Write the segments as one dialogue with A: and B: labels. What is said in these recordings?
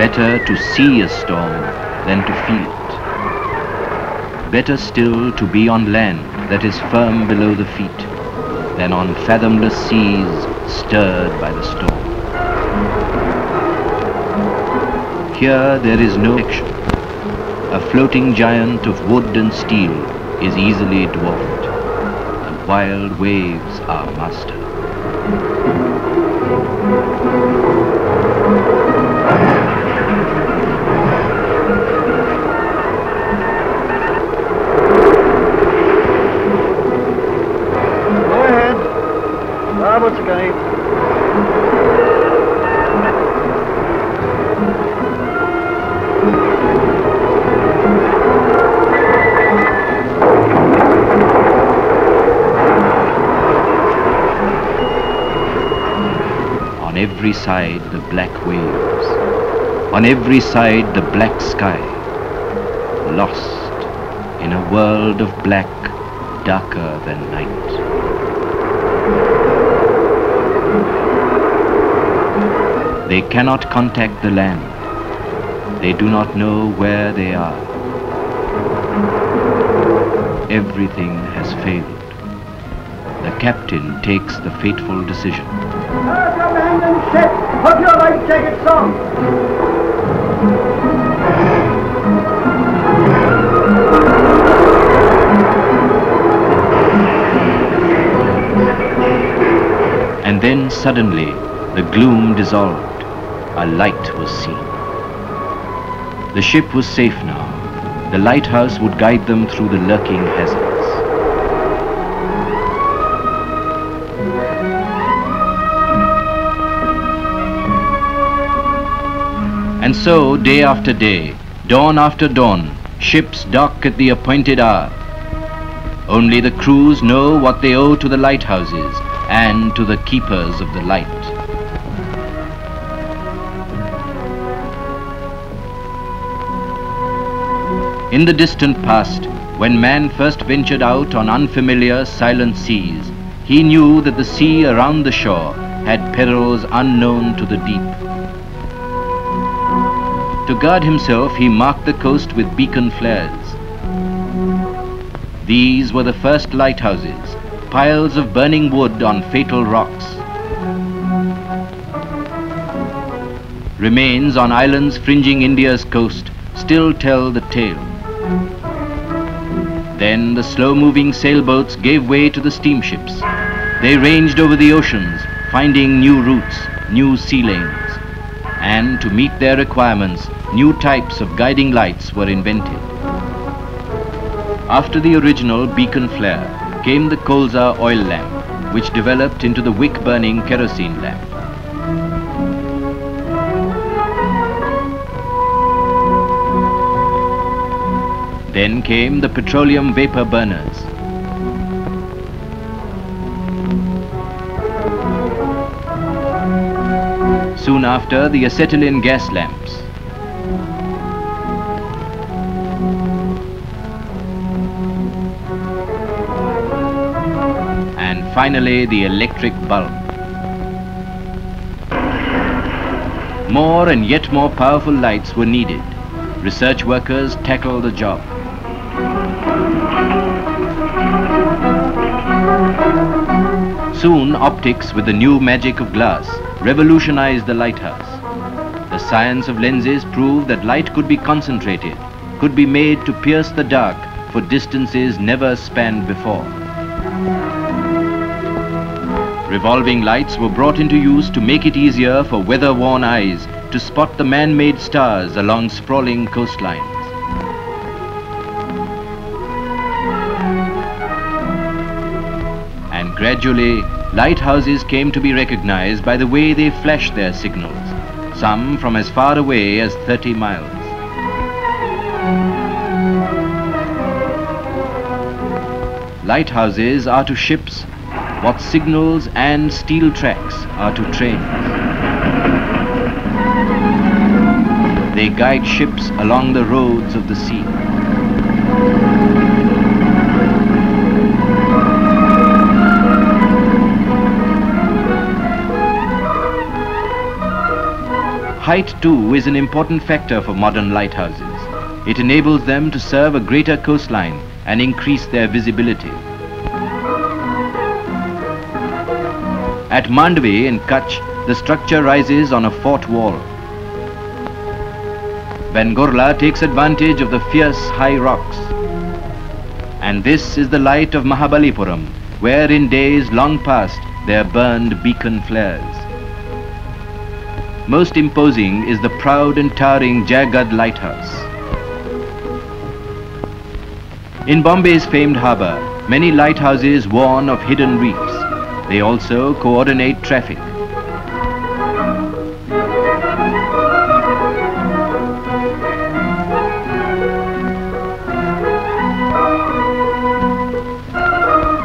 A: Better to see a storm than to feel it. Better still to be on land that is firm below the feet than on fathomless seas stirred by the storm. Here there is no action. A floating giant of wood and steel is easily dwarfed. The wild waves are master.
B: What's it going?
A: On every side the black waves, on every side the black sky, lost in a world of black darker than night. They cannot contact the land. They do not know where they are. Everything has failed. The captain takes the fateful decision.
B: Have your men and ship! Put your life jackets on!
A: And then suddenly the gloom dissolved. A light was seen. The ship was safe now. The lighthouse would guide them through the lurking hazards. And so, day after day, dawn after dawn, ships dock at the appointed hour. Only the crews know what they owe to the lighthouses and to the keepers of the light. In the distant past, when man first ventured out on unfamiliar, silent seas, he knew that the sea around the shore had perils unknown to the deep. To guard himself, he marked the coast with beacon flares. These were the first lighthouses, piles of burning wood on fatal rocks. Remains on islands fringing India's coast still tell the tale. Then the slow-moving sailboats gave way to the steamships. They ranged over the oceans, finding new routes, new sea lanes. And to meet their requirements, new types of guiding lights were invented. After the original beacon flare came the colza oil lamp, which developed into the wick-burning kerosene lamp. Then came the petroleum vapor burners. Soon after, the acetylene gas lamps. And finally, the electric bulb. More and yet more powerful lights were needed. Research workers tackled the job. Soon, optics with the new magic of glass revolutionized the lighthouse. The science of lenses proved that light could be concentrated, could be made to pierce the dark for distances never spanned before. Revolving lights were brought into use to make it easier for weather-worn eyes to spot the man-made stars along sprawling coastlines. And gradually, lighthouses came to be recognized by the way they flashed their signals, some from as far away as 30 miles. Lighthouses are to ships what signals and steel tracks are to trains. They guide ships along the roads of the sea. height too is an important factor for modern lighthouses. It enables them to serve a greater coastline and increase their visibility. At Mandvi in Kutch, the structure rises on a fort wall. Vengorla takes advantage of the fierce high rocks. And this is the light of Mahabalipuram, where in days long past there burned beacon flares. Most imposing is the proud and towering Jayagad lighthouse. In Bombay's famed harbour, many lighthouses warn of hidden reefs. They also coordinate traffic.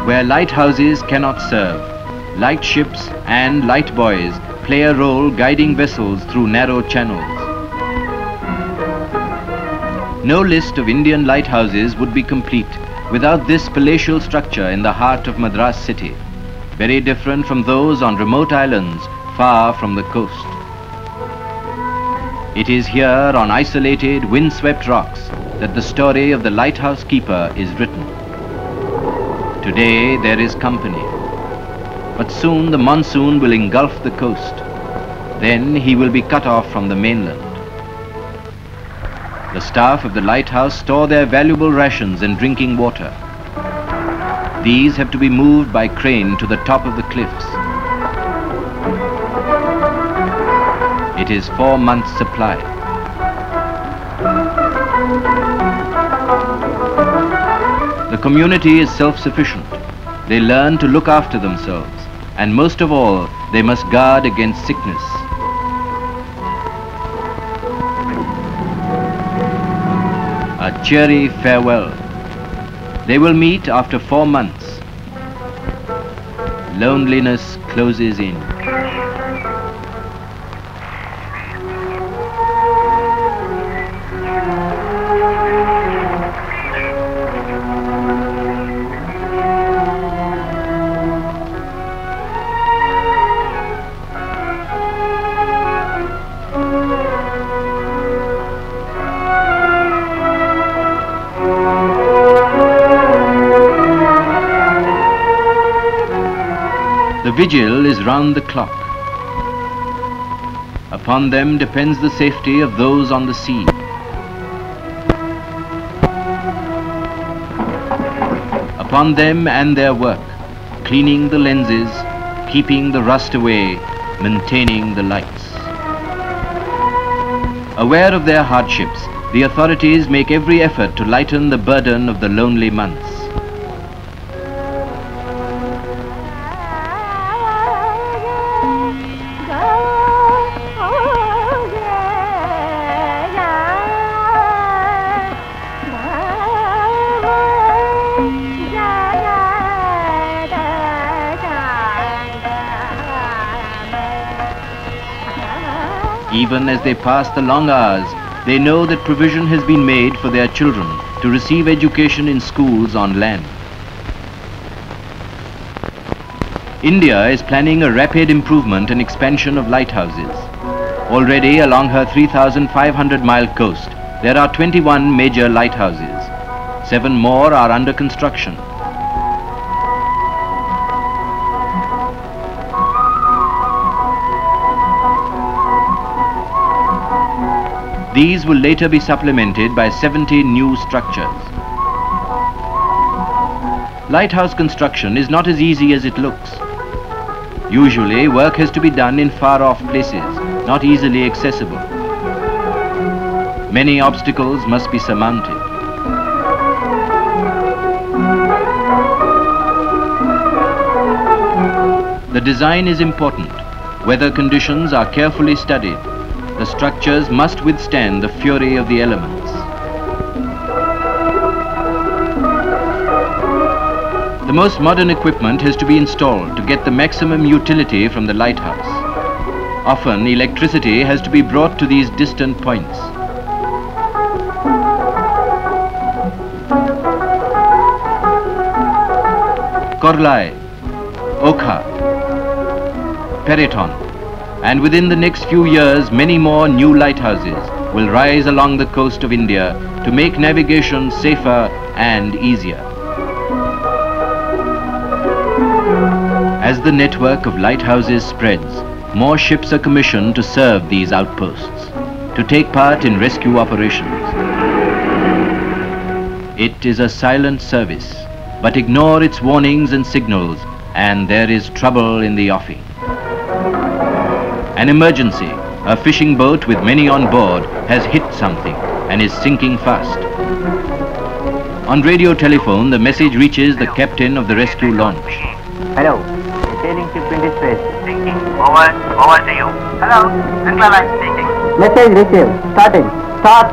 A: Where lighthouses cannot serve, light ships and light buoys play a role guiding vessels through narrow channels. No list of Indian lighthouses would be complete without this palatial structure in the heart of Madras city, very different from those on remote islands far from the coast. It is here on isolated, windswept rocks that the story of the lighthouse keeper is written. Today there is company, but soon the monsoon will engulf the coast. Then he will be cut off from the mainland. The staff of the lighthouse store their valuable rations and drinking water. These have to be moved by crane to the top of the cliffs. It is 4 months' supply. The community is self-sufficient. They learn to look after themselves, and most of all, they must guard against sickness. A cheery farewell. They will meet after 4 months. Loneliness closes in. The vigil is round the clock. Upon them depends the safety of those on the sea. Upon them and their work, cleaning the lenses, keeping the rust away, maintaining the lights. Aware of their hardships, the authorities make every effort to lighten the burden of the lonely months. Even as they pass the long hours, they know that provision has been made for their children to receive education in schools on land. India is planning a rapid improvement and expansion of lighthouses. Already along her 3,500-mile coast, there are 21 major lighthouses. 7 more are under construction. These will later be supplemented by 70 new structures. Lighthouse construction is not as easy as it looks. Usually, work has to be done in far-off places, not easily accessible. Many obstacles must be surmounted. The design is important. Weather conditions are carefully studied. The structures must withstand the fury of the elements. The most modern equipment has to be installed to get the maximum utility from the lighthouse. Often, electricity has to be brought to these distant points. Korlai, Okha, Periton, And within the next few years, many more new lighthouses will rise along the coast of India to make navigation safer and easier. As the network of lighthouses spreads, more ships are commissioned to serve these outposts, to take part in rescue operations. It is a silent service, but ignore its warnings and signals, and there is trouble in the offing. An emergency, a fishing boat with many on board has hit something and is sinking fast. On radio telephone, the message reaches the captain of the rescue launch.
C: Hello, sailing ship in distress.
D: Speaking. Over to you. Hello, Gabale speaking.
C: Message received. Starting. Start.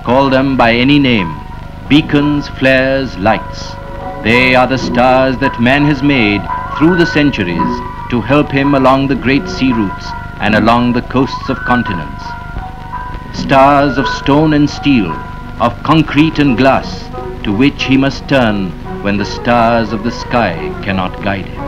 A: Call them by any name, beacons, flares, lights. They are the stars that man has made through the centuries to help him along the great sea routes and along the coasts of continents. Stars of stone and steel, of concrete and glass, to which he must turn when the stars of the sky cannot guide him.